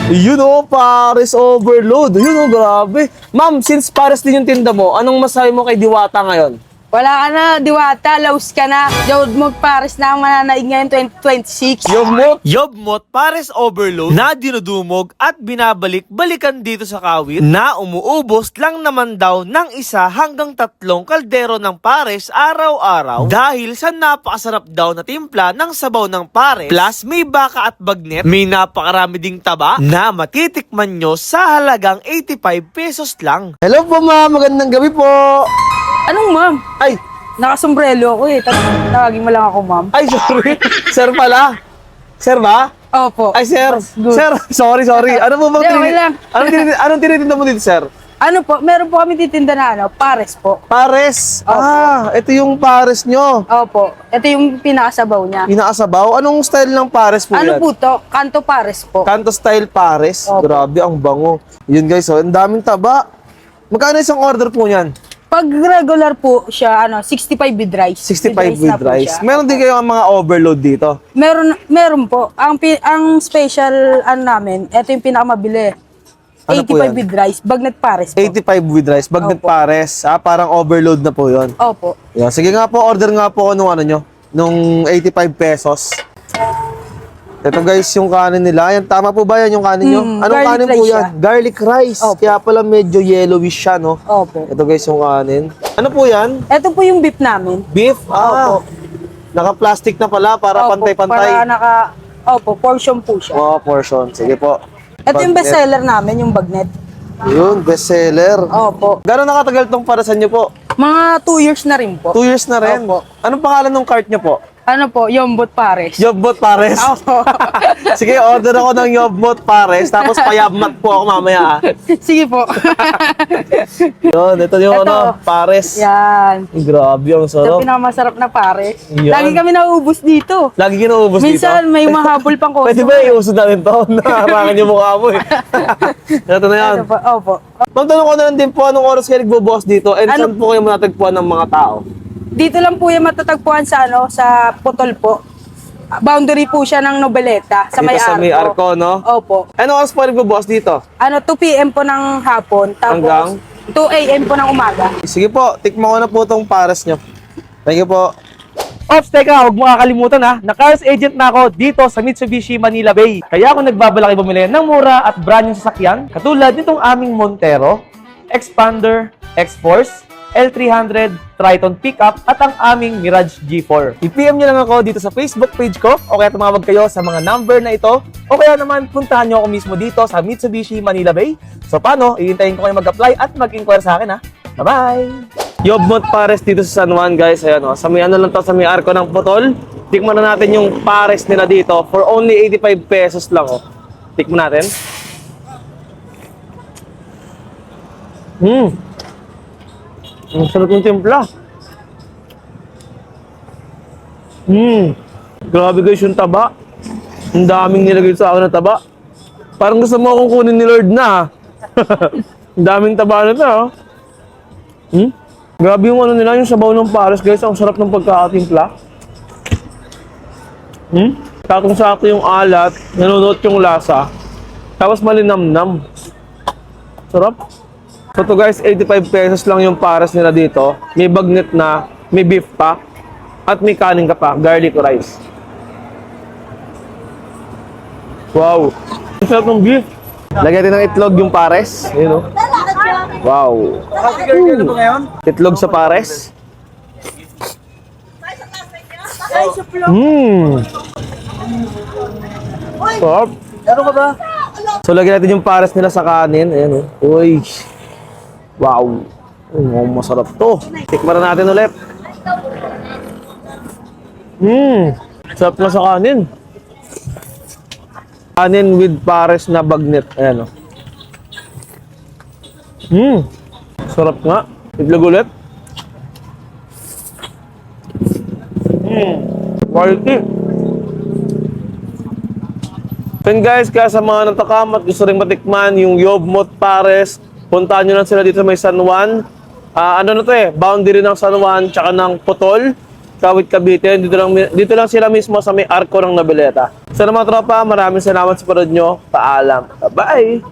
Yun o, Pares overload. Yun o, grabe. Ma'am, since Pares din yung tinda mo, anong masabi mo kay Diwata ngayon? Wala ka na, Diwata. Laos ka na. Yobmot Pares na ang mananaig ngayon 2026. Yobmot Pares overload na dinudumog at binabalik-balikan dito sa Kawit na umuubos lang naman daw ng 1 hanggang 3 kaldero ng Pares araw-araw dahil sa napakasarap daw na timpla ng sabaw ng Pares plus may baka at bagnet, may napakarami ding taba na matitikman nyo sa halagang 85 pesos lang. Hello po ma'am, magandang gabi po. Anong ma'am? Ay, Nakasombrelo ako eh. Tawagin mo lang ako ma'am. ay sorry. Sir pala. Sir ba? Opo. Ay, sir. Good. Sir, sorry. Ano po bang Hindi, okay lang. anong tinitinda mo dito, sir? Ano po? Meron po kami titinda na Pares po. Pares. Opo. Ito yung pares nyo. Opo. Ito yung pinakasabaw niya. Inaasabaw. Anong style ng pares po Ano yan? po to? Kanto Pares po. Kanto style pares. Opo. Grabe, ang bango. Yun guys, oh, ang daming taba. Magkano isang order po niyan? Pag regular po siya, 65 with rice. 65 na with po rice. siya. Meron din kayong mga overload dito. Meron po. Ang special namin, ito yung pinakamabili. Ano po 85 yan? with rice, bagnet Pares po. 85 with rice. Bagnet Opo. pares. Parang overload na po yun. Opo. Yeah, sige nga po, order nga po ako nung ano nyo. Nung 85 pesos. Ito guys, yung kanin nila. Yan, tama po ba yan yung kanin nyo? Anong garlic kanin po rice yan? siya. Garlic rice. Opo. Kaya pala medyo yellowish siya, no? Opo. Ito guys, yung kanin. Ano po yan? Ito po yung beef namin. Beef? Opo. Naka-plastic na pala para Opo, pantay-pantay. Opo, portion po siya. Oh, portion. Sige po. Ito yung Bagnet. bestseller namin, yung bagnet. Yun, bestseller. Opo. Gano'n nakatagal tong para sa inyo po? Mga 2 years na rin po. 2 years na rin. Opo. Anong pangalan ng cart nyo po? Ano po, Yombot Pares. Yobbot Pares. Opo. Sige, order ako ng Yobbot Pares, tapos payabmat po ako mamaya. Sige po. Yun, ito yung Ito. Pares. Yan. Grabe, ang Ito sarap. pinakamasarap na Pares. Yan. Lagi kami nauubos dito. Lagi kinuubos dito. Minsan may mahabol pang Pwede customer. ba iusod natin to? Nakarangan yung mukha mo eh. Ito na yan. Ano po? Opo. Magtanong ko na lang din po, anong oras kayo nagbo-boss dito? And Ano? saan po kayo matagpuan ng mga tao? Dito lang po yung matatagpuan sa sa Putol po. Boundary po siya ng Nobeleta sa Dito may sa may Arco, no? Opo. Anong oras po kayo nagbo-boss dito? 2 p.m. po ng hapon, Hanggang? tapos 2 a.m. po ng umaga. Sige po, tikman ko na po itong Pares nyo. Thank you po. Ops, teka, huwag mo kakalimutan ha, na cars agent na ako dito sa Mitsubishi Manila Bay. Kaya ako nagbabalaki bumili ng mura at brand yung sasakyan, katulad nitong aming Montero, Expander, X-Force, L300, Triton Pickup at ang aming Mirage G4. I-PM nyo lang ako dito sa Facebook page ko o kaya tumawag kayo sa mga number na ito o kaya naman puntahan nyo ako mismo dito sa Mitsubishi Manila Bay. So paano, iintayin ko kayo mag-apply at mag-inquire sa akin ha. Bye-bye! Yobbot Pares dito sa San Juan guys. Ayan o, sa may ano lang to, sa may Arco ng Putol. Tikman na natin yung Pares nila dito for only 85 pesos lang o. Tikman natin. Ang sarap ng timpla. Grabe guys yung taba. Ang daming nilagay sa akin na taba. Parang gusto mo akong kunin ni Lord na. Ang daming taba na to. Grabe yung ano nila, yung sabaw ng Pares guys. Ang sarap ng pagkakatimpla. Sakong-sakto yung alat, nanunot yung lasa. Tapos malinamnam. Sarap. So to guys, 85 pesos lang yung Pares nila dito. May bagnet na, may beef pa, at may kanin ka pa, garlic rice. Wow! Ang sarap ng beef. Lagyan natin ng itlog yung Pares. Ayun o. Wow! Itlog sa Pares. Sarap. So lagyan natin yung Pares nila sa kanin. Ayan o. Uy! Wow! Masarap to. Tikman na natin ulit. Sarap na sa kanin. Kanin with Pares na bagnet. Ayan o. Sarap nga. Itlog ulit. Quality. Then guys, kaya sa mga natakam at gusto rin matikman yung Yobbot Pares, puntahan nyo lang sila dito sa may San Juan. Ano na to eh, boundary ng San Juan tsaka ng Putol. Kawit Cavite. Dito lang sila mismo sa may arko ng Noveleta. Sa mga tropa, maraming salamat sa panood nyo. Paalam. Bye!